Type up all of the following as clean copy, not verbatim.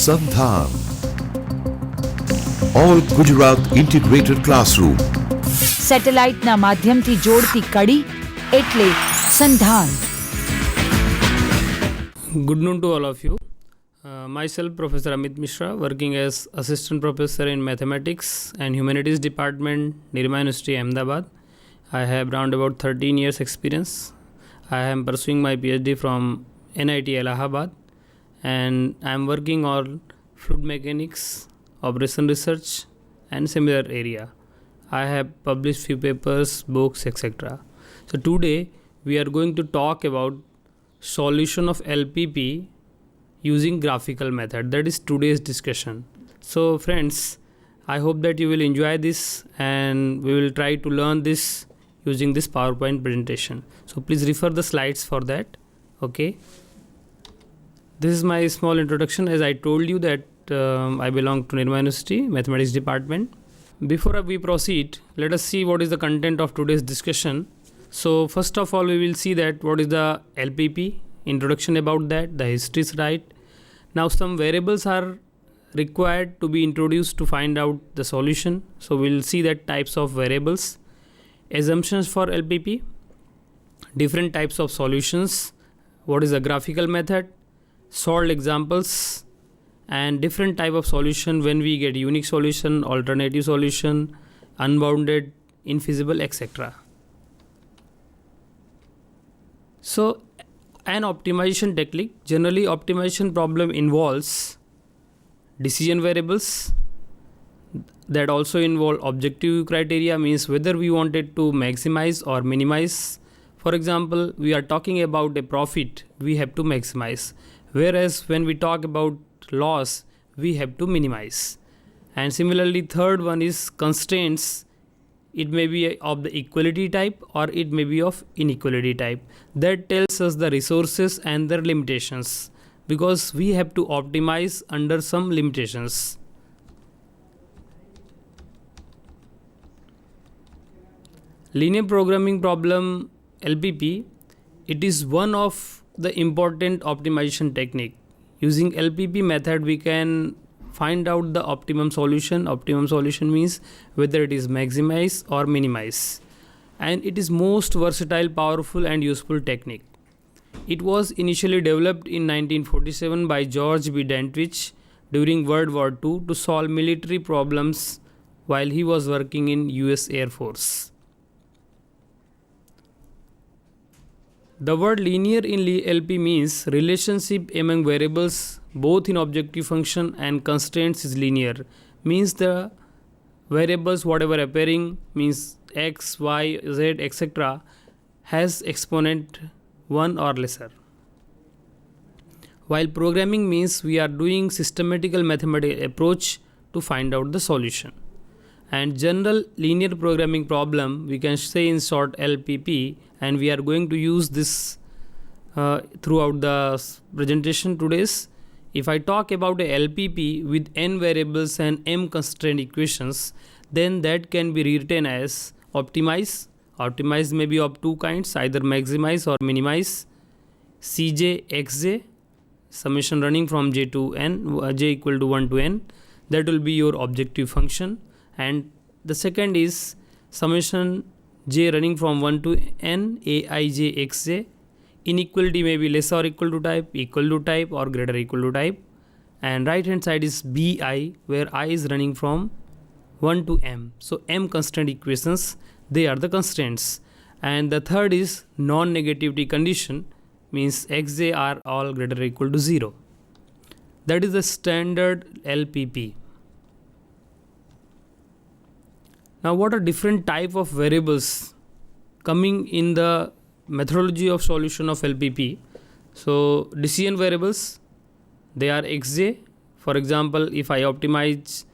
Sandhan. All Gujarat Integrated Classroom. સેટેલાઇટના માધ્યમથી જોડતી કડી એટલે સંધાન. Good noon to all of you. Myself, Professor Amit Mishra, working as Assistant Professor in Mathematics and Humanities Department, Nirma University, Ahmedabad. I have around about 13 years experience. I am pursuing my PhD from NIT Allahabad and I am working on fluid mechanics, operation research and similar area. I have published few papers, books, etc. So today we are going to talk about solution of LPP using graphical method. That is today's discussion. So friends, I hope that you will enjoy this and we will try to learn this using this PowerPoint presentation. So please refer the slides for that. Okay. This is my small introduction. As I told you that I belong to Nirma University, Mathematics Department. Before we proceed, let us see what is the content of today's discussion. So first of all, we will see that what is the LPP, introduction about that, the history is right. Now some variables are required to be introduced to find out the solution. So we'll see that types of variables, assumptions for LPP, different types of solutions, what is the graphical method, solved examples, and different type of solution when we get unique solution, alternative solution, unbounded, infeasible, etc. So an optimization technique, generally optimization problem involves decision variables that also involve objective criteria, means whether we wanted to maximize or minimize. For example, we are talking about a profit, we have to maximize, whereas when we talk about loss, we have to minimize. And similarly, third one is constraints. It may be of the equality type or it may be of inequality type. That tells us the resources and their limitations, because we have to optimize under some limitations. Linear programming problem, LPP, it is one of the important optimization technique. Using LPP method, we can find out the optimum solution. Optimum solution means whether it is maximize or minimize. And it is most versatile, powerful and useful technique. It was initially developed in 1947 by George B. Dantwich during World War II to solve military problems while he was working in US Air Force. The word linear in LP means relationship among variables both in objective function and constraints is linear, means the variables whatever appearing means x, y, z, etc. has exponent 1 or lesser. While programming means we are doing systematical mathematical approach to find out the solution. And general linear programming problem, we can say in short LPP, and we are going to use this throughout the presentation today's. If I talk about a LPP with n variables and m constraint equations, then that can be rewritten as optimize. Optimize may be of two kinds, either maximize or minimize. Cj xj, summation running from j to n, j equal to 1 to n, that will be your objective function. And the second is summation j running from 1 to n, aij xj. Inequality may be less or equal to type, equal to type or greater or equal to type. And right hand side is bi, where I is running from 1 to m. So m constraint equations, they are the constraints. And the third is non-negativity condition, means xj are all greater or equal to 0. That is the standard LPP. Now what are different type of variables coming in the methodology of solution of LPP? So decision variables, they are xj. For example, if I optimize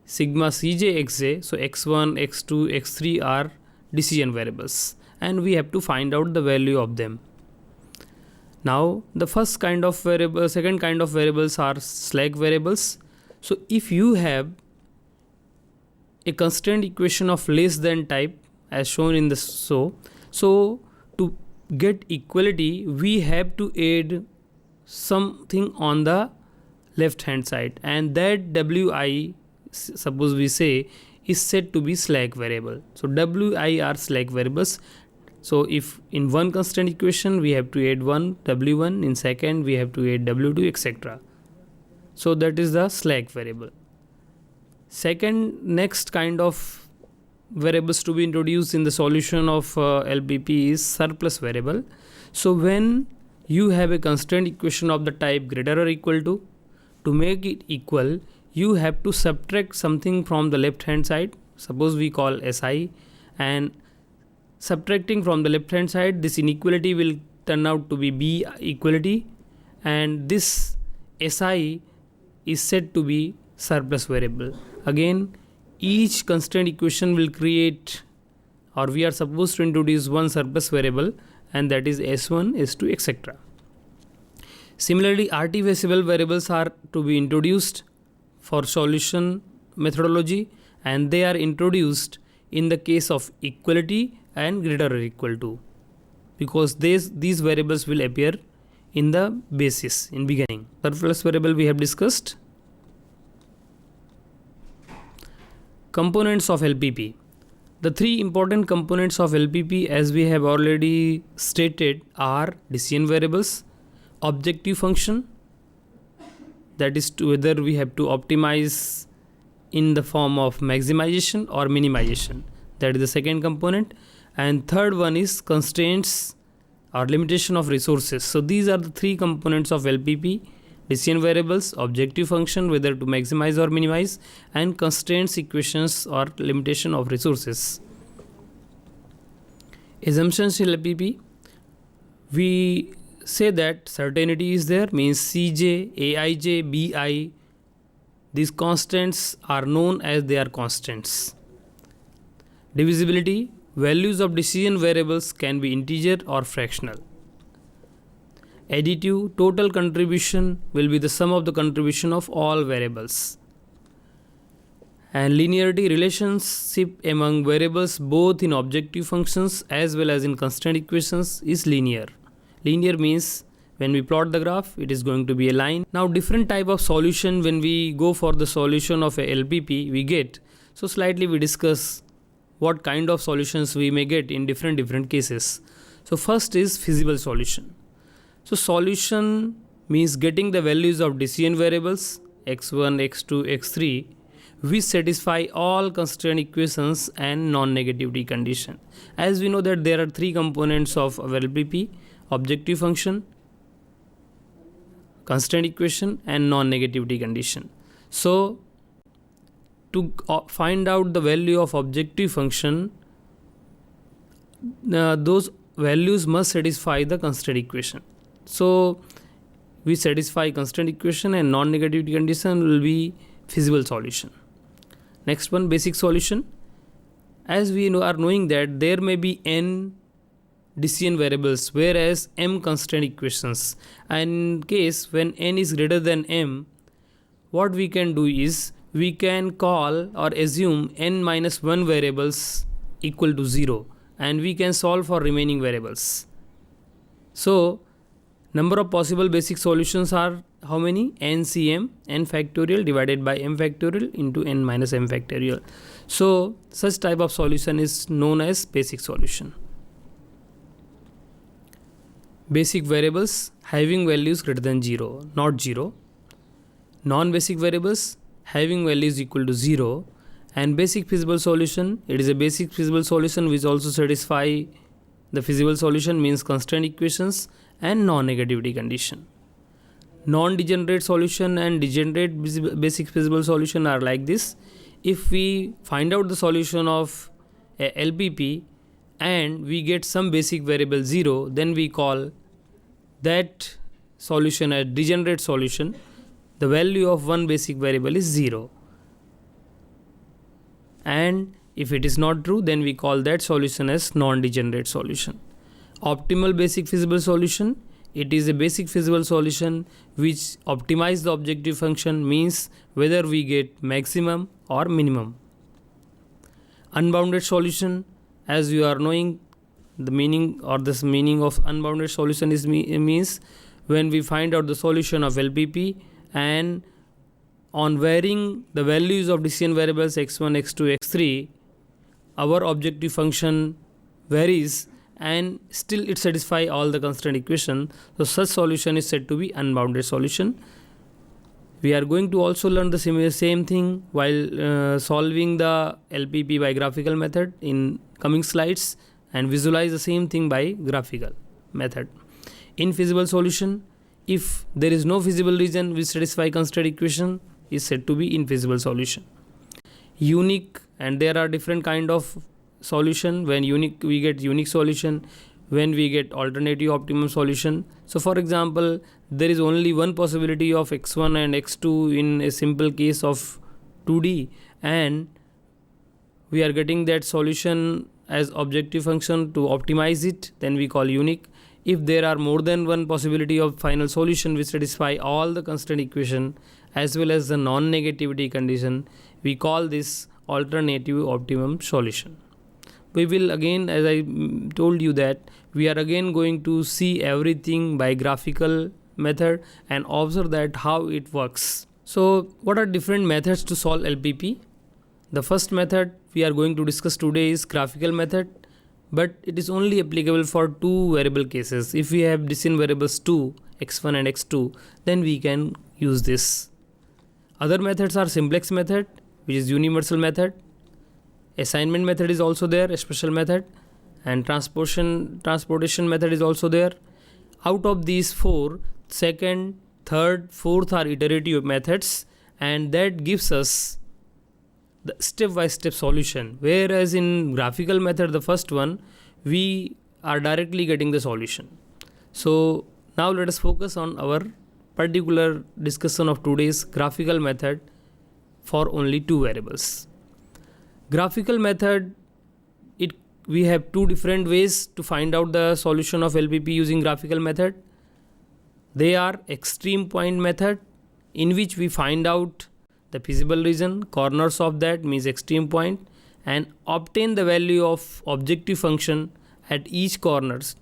sigma cj xj, so x1, x2, x3 are decision variables and we have to find out the value of them. Now the first kind of variable, second kind of variables are slack variables. So if you have a constraint equation of less than type as shown in this, so to get equality we have to add something on the left hand side, and that wi, suppose we say, is said to be slack variable. So wi are slack variables. So if in one constraint equation we have to add one w1, in second we have to add w2, etc. So that is the slack variable. Second, next kind of variables to be introduced in the solution of LPP is surplus variable. So when you have a constraint equation of the type greater or equal to make it equal, you have to subtract something from the left hand side. Suppose we call SI, and subtracting from the left hand side, this inequality will turn out to be B equality, and this SI is said to be surplus variable. Again, each constraint equation will create, or we are supposed to introduce one surplus variable, and that is S1, S2, etc. Similarly, artificial variables are to be introduced for solution methodology, and they are introduced in the case of equality and greater or equal to, because these variables will appear in the basis in beginning. Surplus variable we have discussed. Components of LPP. The three important components of LPP, as we have already stated, are decision variables, objective function, that is to whether we have to optimize in the form of maximization or minimization, that is the second component, and third one is constraints or limitation of resources. So these are the three components of LPP: decision variables, objective function whether to maximize or minimize, and constraints equations or limitation of resources. Assumptions in LPP, we say that certainty is there, means Cj, Aij, Bi, these constants are known as they are constants. Divisibility, values of decision variables can be integer or fractional. Additive, total contribution will be the sum of the contribution of all variables. And linearity, relationship among variables both in objective functions as well as in constraint equations is linear. Linear means when we plot the graph, it is going to be a line. Now different type of solution when we go for the solution of a LPP we get. So slightly we discuss what kind of solutions we may get in different cases. So first is feasible solution. So solution means getting the values of decision variables x1, x2, x3 which satisfy all constraint equations and non-negativity condition. As we know that there are three components of LPP: objective function, constraint equation, and non-negativity condition. So to find out the value of objective function, those values must satisfy the constraint equation. So we satisfy constraint equation and non-negativity condition will be feasible solution. Next one, basic solution. As we are knowing that there may be n decision variables whereas m constraint equations, and in case when n is greater than m, what we can do is we can call or assume n minus 1 variables equal to 0, and we can solve for remaining variables. So number of possible basic solutions are how many? NCM, n factorial divided by m factorial into n minus m factorial. So such type of solution is known as basic solution. Basic variables having values greater than 0, not 0. Non-basic variables having values equal to 0. And basic feasible solution, it is a basic feasible solution which also satisfy the feasible solution, means constraint equations and non-negativity condition. Non-degenerate solution and degenerate basic feasible solution are like this. If we find out the solution of a LPP and we get some basic variable 0, then we call that solution a degenerate solution. The value of one basic variable is 0. And if it is not true, then we call that solution as non-degenerate solution. Optimal basic feasible solution, it is a basic feasible solution which optimizes the objective function, means whether we get maximum or minimum. Unbounded solution, as you are knowing, the meaning or this meaning of unbounded solution is means when we find out the solution of LPP and on varying the values of decision variables x1, x2, x3, our objective function varies and still it satisfies all the constraint equation. So such solution is said to be unbounded solution. We are going to also learn the same thing while solving the LPP by graphical method in coming slides, and visualize the same thing by graphical method. Infeasible solution, if there is no feasible region which satisfy constraint equation, is said to be infeasible solution. Unique, and there are different kind of solution. When unique, we get unique solution. When we get alternative optimum solution. So for example, there is only one possibility of x1 and x2 in a simple case of 2D, and we are getting that solution as objective function to optimize it, then we call unique. If there are more than one possibility of final solution which satisfy all the constraint equation as well as the non-negativity condition, we call this alternative optimum solution. We will again, as I told you, that we are again going to see everything by graphical method and observe that how it works. So what are different methods to solve LPP? The first method we are going to discuss today is graphical method, but it is only applicable for two variable cases. If we have decision variables 2, x1 and x2, then we can use this. Other methods are simplex method, which is universal method. Assignment method is also there, a special method, and transportation method is also there. Out of these four, second, third, fourth are iterative methods, and that gives us the step-by-step solution. Whereas in graphical method, the first one, we are directly getting the solution. So now let us focus on our particular discussion of today's graphical method for only two variables. Graphical method, we have two different ways to find out the solution of LPP using graphical method. They are extreme point method, in which we find out the feasible region, corners of that means extreme point, and obtain the value of objective function at each corners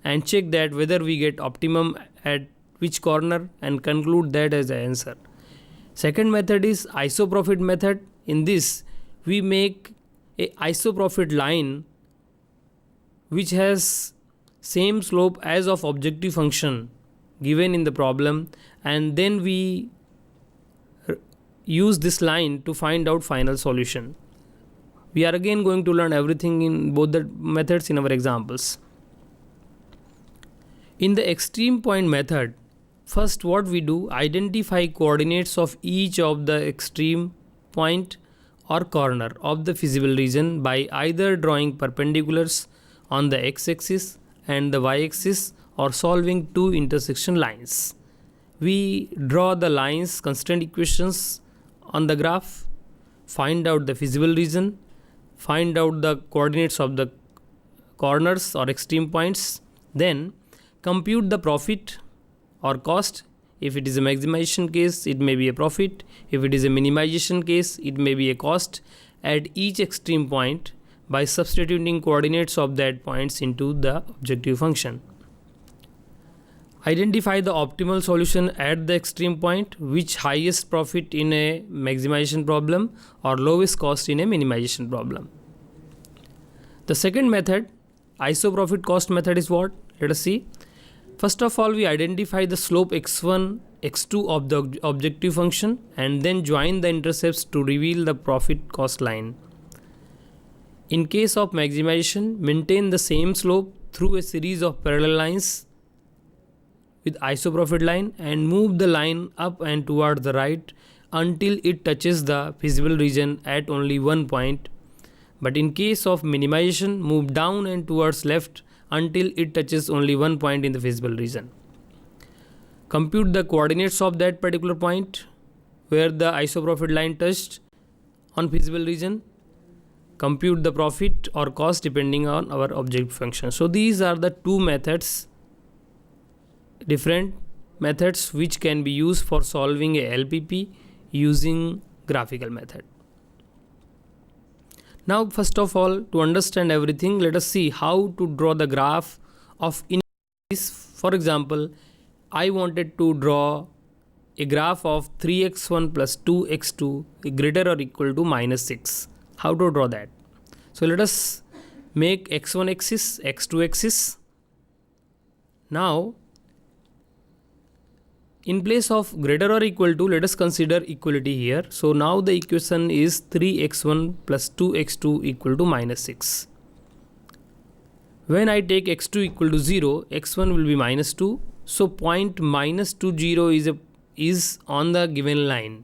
and check that whether we get optimum at which corner and conclude that as the answer. Second method is isoprofit method. In this, we make a isoprofit line which has same slope as of objective function given in the problem, and then we use this line to find out final solution. We are again going to learn everything in both the methods in our examples. In the extreme point method, first what we do, identify coordinates of each of the extreme point or corner of the feasible region by either drawing perpendiculars on the x-axis and the y-axis or solving two intersection lines. We draw the lines, constraint equations on the graph, find out the feasible region, find out the coordinates of the corners or extreme points, then compute the profit or cost. If it is a maximization case, it may be a profit. If it is a minimization case, it may be a cost at each extreme point by substituting coordinates of that points into the objective function. Identify the optimal solution at the extreme point, which highest profit in a maximization problem or lowest cost in a minimization problem. The second method, isoprofit cost method, is what? Let us see. First of all, we identify the slope x1, x2 of the objective function and then join the intercepts to reveal the profit cost line. In case of maximization, maintain the same slope through a series of parallel lines with isoprofit line and move the line up and toward the right until it touches the feasible region at only one point. But in case of minimization, move down and towards left until it touches only one point in the feasible region. Compute the coordinates of that particular point where the isoprofit line touched on feasible region. Compute the profit or cost depending on our objective function. So these are the two methods, different methods which can be used for solving a LPP using graphical method. Now first of all, to understand everything, let us see how to draw the graph of inequalities. For example, I wanted to draw a graph of 3x1 plus 2x2 greater or equal to minus 6. How to draw that? So let us make x1 axis, x2 axis. Now in place of greater or equal to, let us consider equality here. So now the equation is 3x1 plus 2x2 equal to minus 6. When I take x2 equal to 0, x1 will be minus 2. So point minus 2, 0 is on the given line,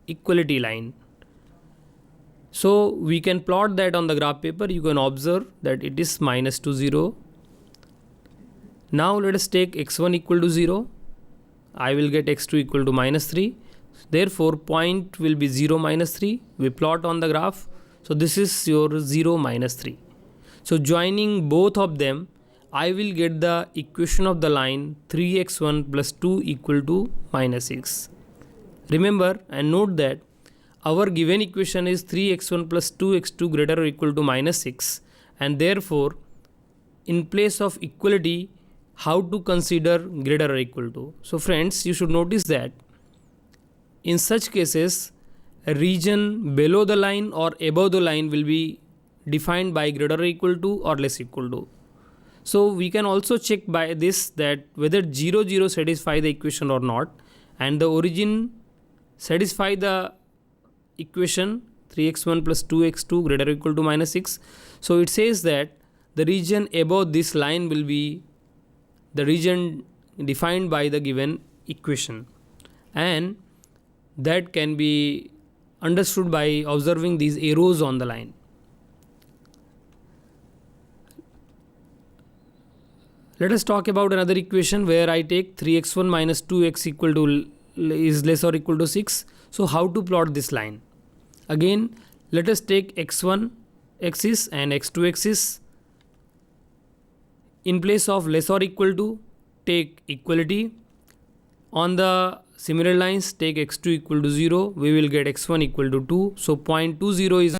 equality line. So we can plot that on the graph paper. You can observe that it is minus 2, 0. Now let us take x1 equal to 0. I will get x2 equal to minus 3. Therefore, point will be 0, minus 3. We plot on the graph. So this is your 0, minus 3. So joining both of them, I will get the equation of the line 3x1 plus 2 equal to minus 6. Remember and note that our given equation is 3x1 plus 2x2 greater or equal to minus 6. And therefore, in place of equality, how to consider greater or equal to? So friends, you should notice that in such cases, a region below the line or above the line will be defined by greater or equal to or less equal to. So we can also check by this that whether 0, 0 satisfy the equation or not, and the origin satisfy the equation 3x1 plus 2x2 greater or equal to minus 6. So it says that the region above this line will be the region defined by the given equation, and that can be understood by observing these arrows on the line. Let us talk about another equation where I take 3x1 minus 2x equal to is less or equal to 6. So how to plot this line? Again, let us take x1 axis and x2 axis. In place of less or equal to, take equality. On the similar lines, take x2 equal to 0. We will get x1 equal to 2. So 0.20 is